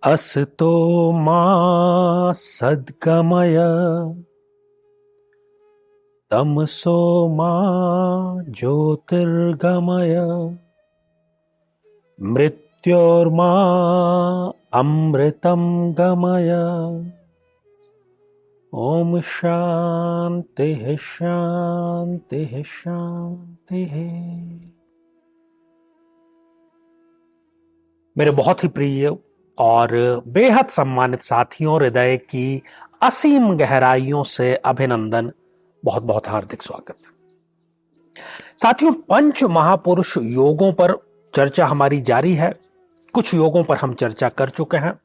असतो मा सद्गमय तमसो मा ज्योतिर्गमय मृत्योर्मा अमृतं गमय। ओम शांति शांति शांति। मेरे बहुत ही प्रिय और बेहद सम्मानित साथियों, हृदय की असीम गहराइयों से अभिनंदन, बहुत बहुत हार्दिक स्वागत। साथियों, पंच महापुरुष योगों पर चर्चा हमारी जारी है। कुछ योगों पर हम चर्चा कर चुके हैं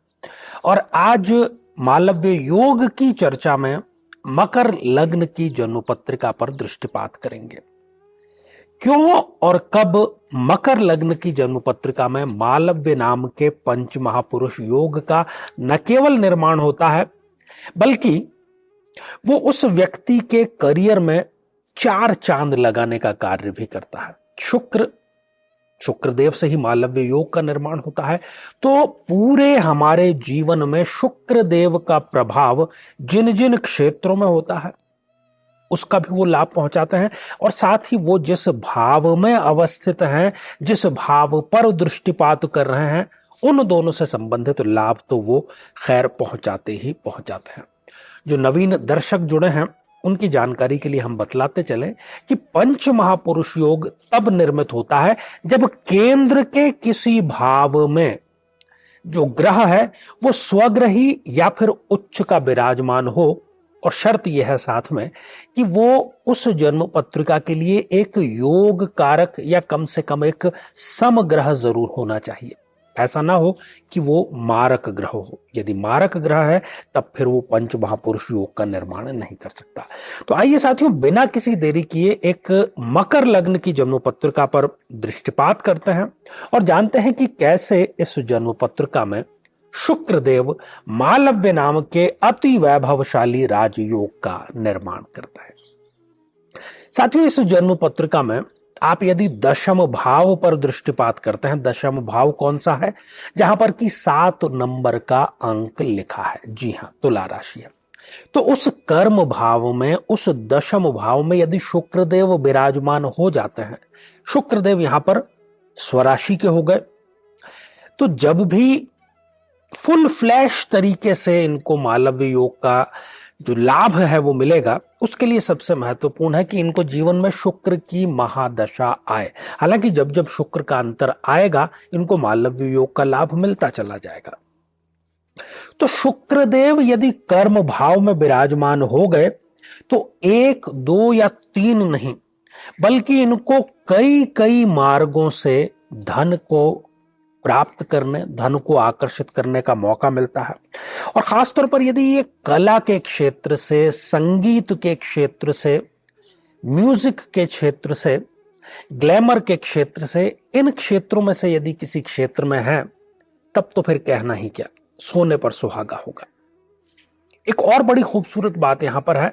और आज मालव्य योग की चर्चा में मकर लग्न की जन्म पत्रिका पर दृष्टिपात करेंगे। क्यों और कब मकर लग्न की जन्म पत्रिका में मालव्य नाम के पंच महापुरुष योग का न केवल निर्माण होता है, बल्कि वो उस व्यक्ति के करियर में चार चांद लगाने का कार्य भी करता है। शुक्रदेव से ही मालव्य योग का निर्माण होता है, तो पूरे हमारे जीवन में शुक्रदेव का प्रभाव जिन जिन क्षेत्रों में होता है उसका भी वो लाभ पहुंचाते हैं, और साथ ही वो जिस भाव में अवस्थित हैं, जिस भाव पर दृष्टिपात कर रहे हैं, उन दोनों से संबंधित लाभ तो वो खैर पहुंचाते ही पहुंचाते हैं। जो नवीन दर्शक जुड़े हैं उनकी जानकारी के लिए हम बतलाते चलें कि पंच महापुरुष योग तब निर्मित होता है जब केंद्र के किसी भाव में जो ग्रह है वो स्वग्रही या फिर उच्च का विराजमान हो, और शर्त यह है साथ में कि वो उस जन्म पत्रिका के लिए एक योग कारक या कम से कम एक समग्रह जरूर होना चाहिए। ऐसा ना हो कि वो मारक ग्रह हो। यदि मारक ग्रह है तब फिर वो पंच महापुरुष योग का निर्माण नहीं कर सकता। तो आइए साथियों, बिना किसी देरी किए एक मकर लग्न की जन्म पत्रिका पर दृष्टिपात करते हैं और जानते हैं कि कैसे इस जन्म पत्रिका में शुक्रदेव मालव्य नाम के अति वैभवशाली राजयोग का निर्माण करता है। साथियों, इस जन्म पत्रिका में आप यदि दशम भाव पर दृष्टिपात करते हैं, दशम भाव कौन सा है? जहां पर कि 7 नंबर का अंक लिखा है। जी हां, तुला राशि है। तो उस कर्म भाव में, उस दशम भाव में यदि शुक्रदेव विराजमान हो जाते हैं, शुक्रदेव यहां पर स्वराशि के हो गए, तो जब भी फुल फ्लैश तरीके से इनको मालव्य योग का जो लाभ है वो मिलेगा, उसके लिए सबसे महत्वपूर्ण है कि इनको जीवन में शुक्र की महादशा आए। हालांकि जब जब शुक्र का अंतर आएगा इनको मालव्य योग का लाभ मिलता चला जाएगा। तो शुक्रदेव यदि कर्म भाव में विराजमान हो गए तो 1, 2 या 3 नहीं, बल्कि इनको कई कई मार्गों से धन को प्राप्त करने, धन को आकर्षित करने का मौका मिलता है। और खासतौर पर यदि ये कला के क्षेत्र से, संगीत के क्षेत्र से, म्यूजिक के क्षेत्र से, ग्लैमर के क्षेत्र से, इन क्षेत्रों में से यदि किसी क्षेत्र में है, तब तो फिर कहना ही क्या, सोने पर सुहागा होगा। एक और बड़ी खूबसूरत बात यहां पर है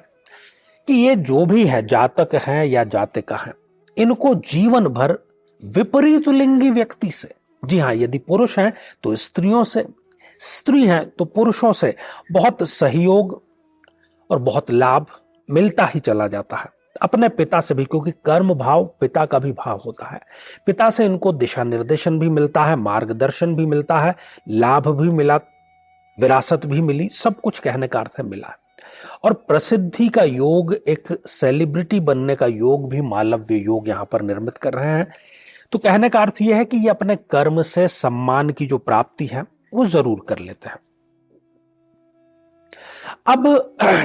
कि ये जो भी है, जातक है या जातिका है, इनको जीवन भर विपरीत लिंगी व्यक्ति से, जी हां, यदि पुरुष हैं तो स्त्रियों से, स्त्री हैं तो पुरुषों से बहुत सहयोग और बहुत लाभ मिलता ही चला जाता है। अपने पिता से भी, क्योंकि कर्म भाव पिता का भी भाव होता है, पिता से इनको दिशा निर्देशन भी मिलता है, मार्गदर्शन भी मिलता है, लाभ भी मिला, विरासत भी मिली, सब कुछ कहने का अर्थ है मिला है। और प्रसिद्धि का योग, एक सेलिब्रिटी बनने का योग भी मालव्य योग यहां पर निर्मित कर रहे हैं। तो कहने का अर्थ यह है कि ये अपने कर्म से सम्मान की जो प्राप्ति है वो जरूर कर लेते हैं। अब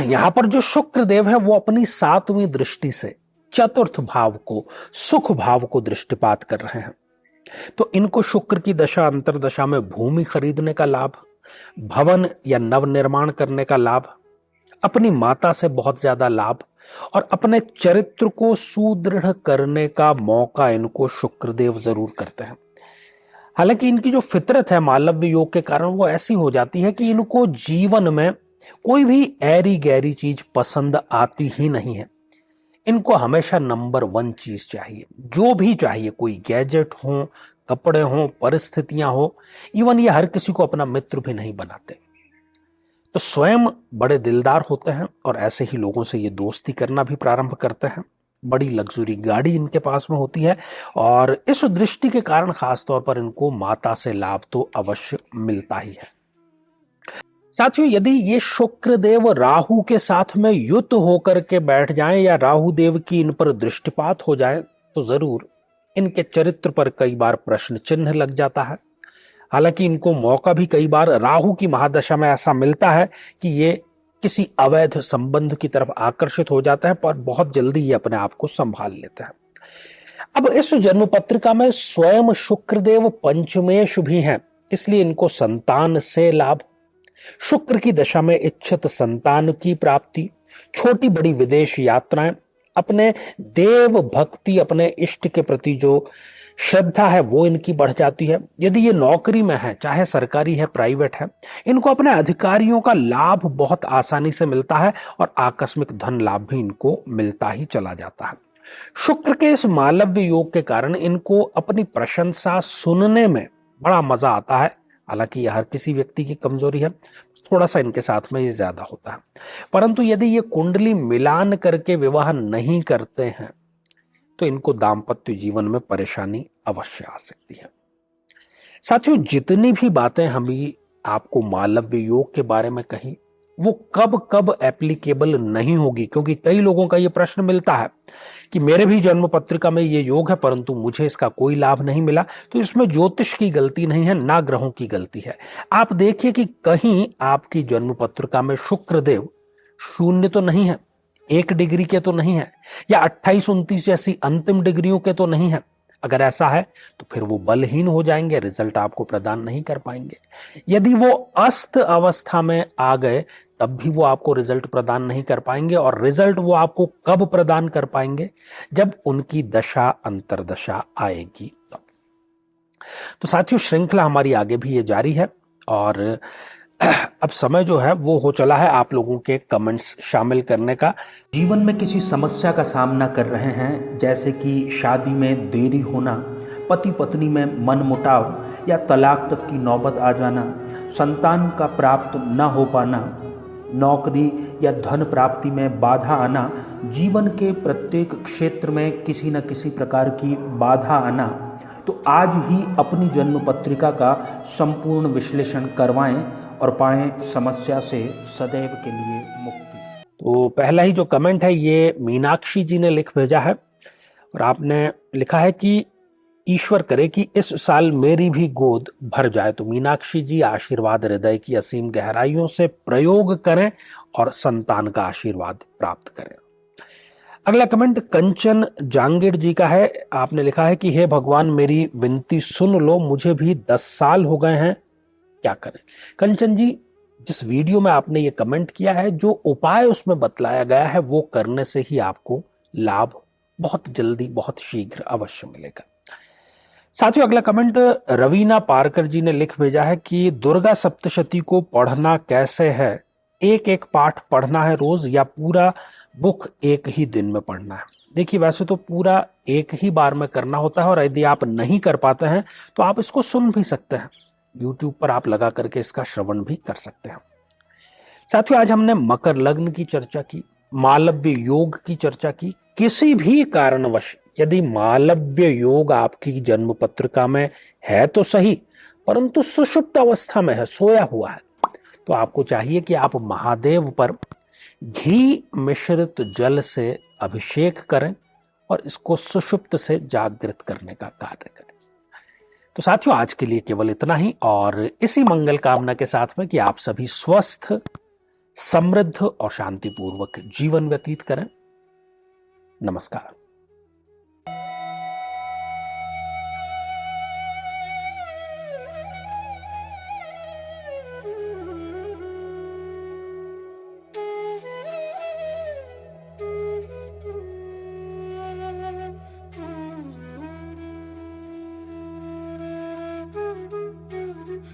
यहां पर जो शुक्रदेव है वो अपनी 7वीं दृष्टि से चतुर्थ भाव को, सुख भाव को दृष्टिपात कर रहे हैं। तो इनको शुक्र की दशा, अंतरदशा में भूमि खरीदने का लाभ, भवन या नव निर्माण करने का लाभ, अपनी माता से बहुत ज्यादा लाभ और अपने चरित्र को सुदृढ़ करने का मौका इनको शुक्रदेव जरूर करते हैं। हालांकि इनकी जो फितरत है मालव्य योग के कारण वो ऐसी हो जाती है कि इनको जीवन में कोई भी ऐरी गैरी चीज पसंद आती ही नहीं है। इनको हमेशा नंबर 1 चीज चाहिए, जो भी चाहिए, कोई गैजेट हो, कपड़े हों, परिस्थितियां हो, इवन ये हर किसी को अपना मित्र भी नहीं बनाते। तो स्वयं बड़े दिलदार होते हैं और ऐसे ही लोगों से ये दोस्ती करना भी प्रारंभ करते हैं। बड़ी लग्जरी गाड़ी इनके पास में होती है और इस दृष्टि के कारण खासतौर पर इनको माता से लाभ तो अवश्य मिलता ही है। साथियों, यदि ये शुक्रदेव राहु के साथ में युत होकर के बैठ जाएं या राहु देव की इन पर दृष्टिपात हो जाए तो जरूर इनके चरित्र पर कई बार प्रश्न चिन्ह लग जाता है। हालांकि इनको मौका भी कई बार राहु की महादशा में ऐसा मिलता है कि ये किसी अवैध संबंध की तरफ आकर्षित हो जाते हैं, पर बहुत जल्दी ये अपने आप को संभाल लेते हैं। अब इस जन्म पत्रिका में स्वयं शुक्रदेव पंचमेश भी हैं, इसलिए इनको संतान से लाभ, शुक्र की दशा में इच्छित संतान की प्राप्ति, छोटी बड़ी विदेश यात्राएं, अपने देव भक्ति, अपने इष्ट के प्रति जो श्रद्धा है वो इनकी बढ़ जाती है। यदि ये नौकरी में है, चाहे सरकारी है प्राइवेट है, इनको अपने अधिकारियों का लाभ बहुत आसानी से मिलता है और आकस्मिक धन लाभ भी इनको मिलता ही चला जाता है। शुक्र के इस मालव्य योग के कारण इनको अपनी प्रशंसा सुनने में बड़ा मजा आता है। हालांकि यह हर किसी व्यक्ति की कमजोरी है, थोड़ा सा इनके साथ में ये ज्यादा होता है। परंतु यदि ये कुंडली मिलान करके विवाह नहीं करते हैं तो इनको दाम्पत्य जीवन में परेशानी अवश्य आ सकती है। साथियों, जितनी भी बातें हमें आपको मालव्य योग के बारे में कही वो कब कब एप्लीकेबल नहीं होगी, क्योंकि कई लोगों का ये प्रश्न मिलता है कि मेरे भी जन्म पत्रिका में ये योग है परंतु मुझे इसका कोई लाभ नहीं मिला। तो इसमें ज्योतिष की गलती नहीं है, ना ग्रहों की गलती है। आप देखिए कि कहीं आपकी जन्म पत्रिका में शुक्रदेव शून्य तो नहीं है, 1 डिग्री के तो नहीं है, या 28, 29 जैसी अंतिम डिग्रियों के तो नहीं है। अगर ऐसा है तो फिर वो बलहीन हो जाएंगे, रिजल्ट आपको प्रदान नहीं कर पाएंगे। यदि वो अस्त अवस्था में आ गए तब भी वो आपको रिजल्ट प्रदान नहीं कर पाएंगे, और रिजल्ट वो आपको कब प्रदान कर पाएंगे? जब उनकी दशा अंतरदशा आएगी तब। तो साथियों, श्रृंखला हमारी आगे भी ये जारी है और अब समय जो है वो हो चला है आप लोगों के कमेंट्स शामिल करने का। जीवन में किसी समस्या का सामना कर रहे हैं, जैसे कि शादी में देरी होना, पति पत्नी में मनमुटाव या तलाक तक की नौबत आ जाना, संतान का प्राप्त न हो पाना, नौकरी या धन प्राप्ति में बाधा आना, जीवन के प्रत्येक क्षेत्र में किसी न किसी प्रकार की बाधा आना, तो आज ही अपनी जन्म पत्रिका का संपूर्ण विश्लेषण करवाएं और पाएं समस्या से सदैव के लिए मुक्ति। तो पहला ही जो कमेंट है ये मीनाक्षी जी ने लिख भेजा है और आपने लिखा है कि ईश्वर करे कि इस साल मेरी भी गोद भर जाए। तो मीनाक्षी जी, आशीर्वाद हृदय की असीम गहराइयों से प्रयोग करें और संतान का आशीर्वाद प्राप्त करें। अगला कमेंट कंचन जांगीर जी का है। आपने लिखा है कि हे भगवान, मेरी विनती सुन लो, मुझे भी 10 साल हो गए हैं, क्या करें? कंचन जी, जिस वीडियो में आपने ये कमेंट किया है, जो उपाय उसमें बतलाया गया है वो करने से ही आपको लाभ बहुत जल्दी, बहुत शीघ्र अवश्य मिलेगा। साथियों, अगला कमेंट रवीना पारकर जी ने लिख भेजा है कि दुर्गा सप्तशती को पढ़ना कैसे है? एक एक पाठ पढ़ना है रोज या पूरा बुक एक ही दिन में पढ़ना है? देखिए, वैसे तो पूरा एक ही बार में करना होता है और यदि आप नहीं कर पाते हैं तो आप इसको सुन भी सकते हैं। YouTube पर आप लगा करके इसका श्रवण भी कर सकते हैं। साथियों, आज हमने मकर लग्न की चर्चा की, मालव्य योग की चर्चा की। किसी भी कारणवश यदि मालव्य योग आपकी जन्म पत्रिका में है तो सही, परंतु सुषुप्त अवस्था में है, सोया हुआ है, तो आपको चाहिए कि आप महादेव पर घी मिश्रित जल से अभिषेक करें और इसको सुषुप्त से जागृत करने का कार्य करें। तो साथियों, आज के लिए केवल इतना ही और इसी मंगल कामना के साथ में कि आप सभी स्वस्थ, समृद्ध और शांतिपूर्वक जीवन व्यतीत करें। नमस्कार।